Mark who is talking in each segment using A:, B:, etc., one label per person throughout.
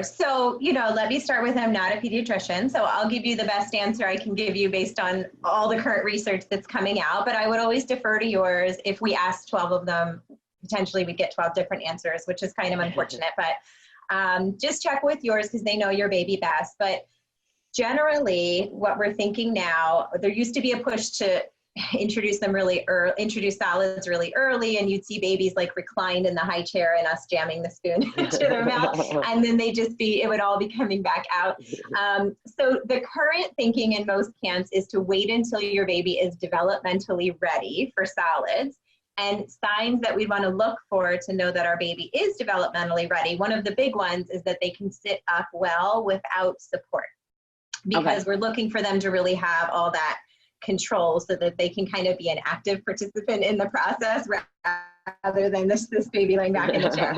A: So, let me start with, I'm not a pediatrician, so I'll give you the best answer I can give you based on all the current research that's coming out, but I would always defer to yours. If we asked 12 of them, potentially we'd get 12 different answers, which is kind of unfortunate, but just check with yours because they know your baby best. But generally, what we're thinking now, there used to be a push to introduce solids really early, and you'd see babies like reclined in the high chair and us jamming the spoon into their mouth, and then it would all be coming back out. So the current thinking in most camps is to wait until your baby is developmentally ready for solids. And signs that we want to look for to know that our baby is developmentally ready, one of the big ones is that they can sit up well without support, because we're looking for them to really have all that control so that they can kind of be an active participant in the process rather than this baby laying back in the chair.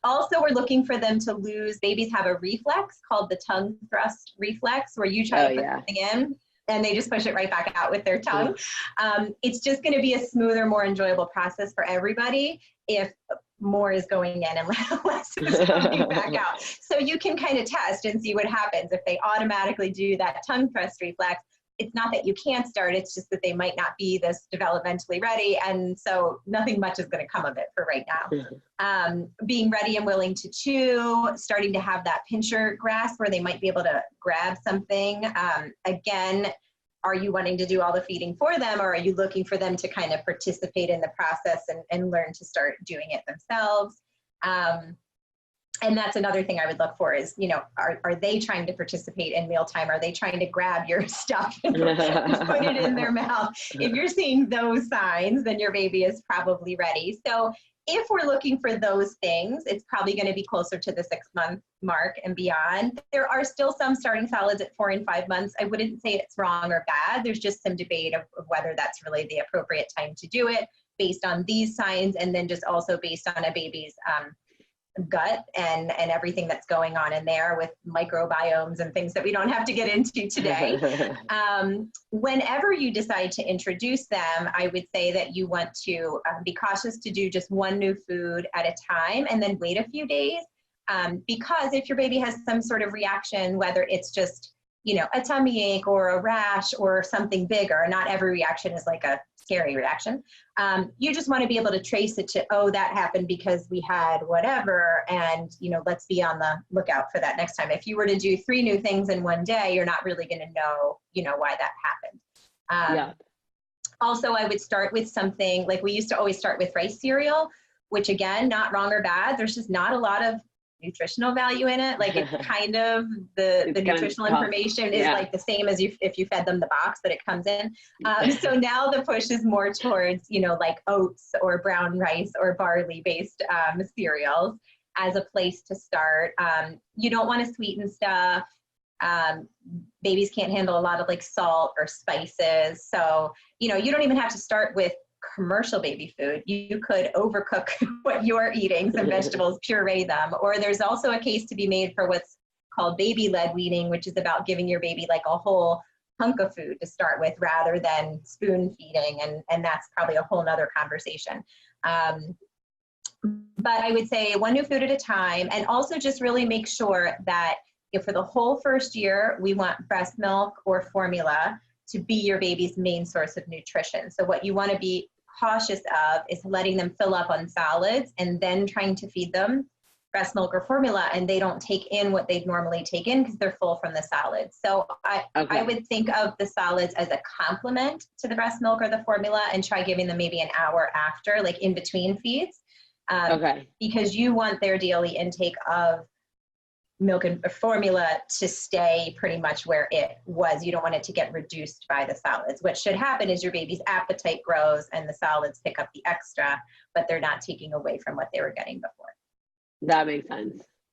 A: Also, we're looking for them to babies have a reflex called the tongue thrust reflex, where you try to put something in and they just push it right back out with their tongue. It's just going to be a smoother, more enjoyable process for everybody if more is going in and less is coming back out. So you can kind of test and see what happens. If they automatically do that tongue thrust reflex, it's not that you can't start, it's just that they might not be this developmentally ready, and so nothing much is going to come of it for right now. Being ready and willing to chew, starting to have that pincher grasp where they might be able to grab something. Again, are you wanting to do all the feeding for them, or are you looking for them to kind of participate in the process and learn to start doing it themselves? And that's another thing I would look for is, are they trying to participate in mealtime? Are they trying to grab your stuff and put it in their mouth? If you're seeing those signs, then your baby is probably ready. So if we're looking for those things, it's probably going to be closer to the 6-month mark and beyond. There are still some starting solids at 4 and 5 months. I wouldn't say it's wrong or bad. There's just some debate of whether that's really the appropriate time to do it based on these signs, and then just also based on a baby's gut and everything that's going on in there with microbiomes and things that we don't have to get into today. Whenever you decide to introduce them, I would say that you want to be cautious to do just one new food at a time and then wait a few days. Because if your baby has some sort of reaction, whether it's just, a tummy ache or a rash or something bigger, not every reaction is like a scary reaction. You just want to be able to trace it to, that happened because we had whatever, and let's be on the lookout for that next time. If you were to do 3 new things in one day, you're not really going to know, why that happened. Also, I would start with something like we used to always start with rice cereal, which again, not wrong or bad. There's just not a lot of nutritional value in it. Like it's kind of the nutritional information is like the same as if you fed them the box that it comes in. So now the push is more towards, like oats or brown rice or barley based cereals as a place to start. You don't want to sweeten stuff. Babies can't handle a lot of like salt or spices. So, you don't even have to start with commercial baby food. You could overcook what you're eating, some vegetables, puree them. Or there's also a case to be made for what's called baby-led weaning, which is about giving your baby like a whole hunk of food to start with rather than spoon feeding. And that's probably a whole nother conversation. But I would say one new food at a time, and also just really make sure that if for the whole first year, we want breast milk or formula to be your baby's main source of nutrition. So what you want to be cautious of is letting them fill up on solids and then trying to feed them breast milk or formula, and they don't take in what they'd normally take in because they're full from the solids. So I would think of the solids as a complement to the breast milk or the formula, and try giving them maybe an hour after, like in between feeds, because you want their daily intake of milk and formula to stay pretty much where it was. You don't want it to get reduced by the solids. What should happen is your baby's appetite grows and the solids pick up the extra, but they're not taking away from what they were getting before.
B: That makes sense.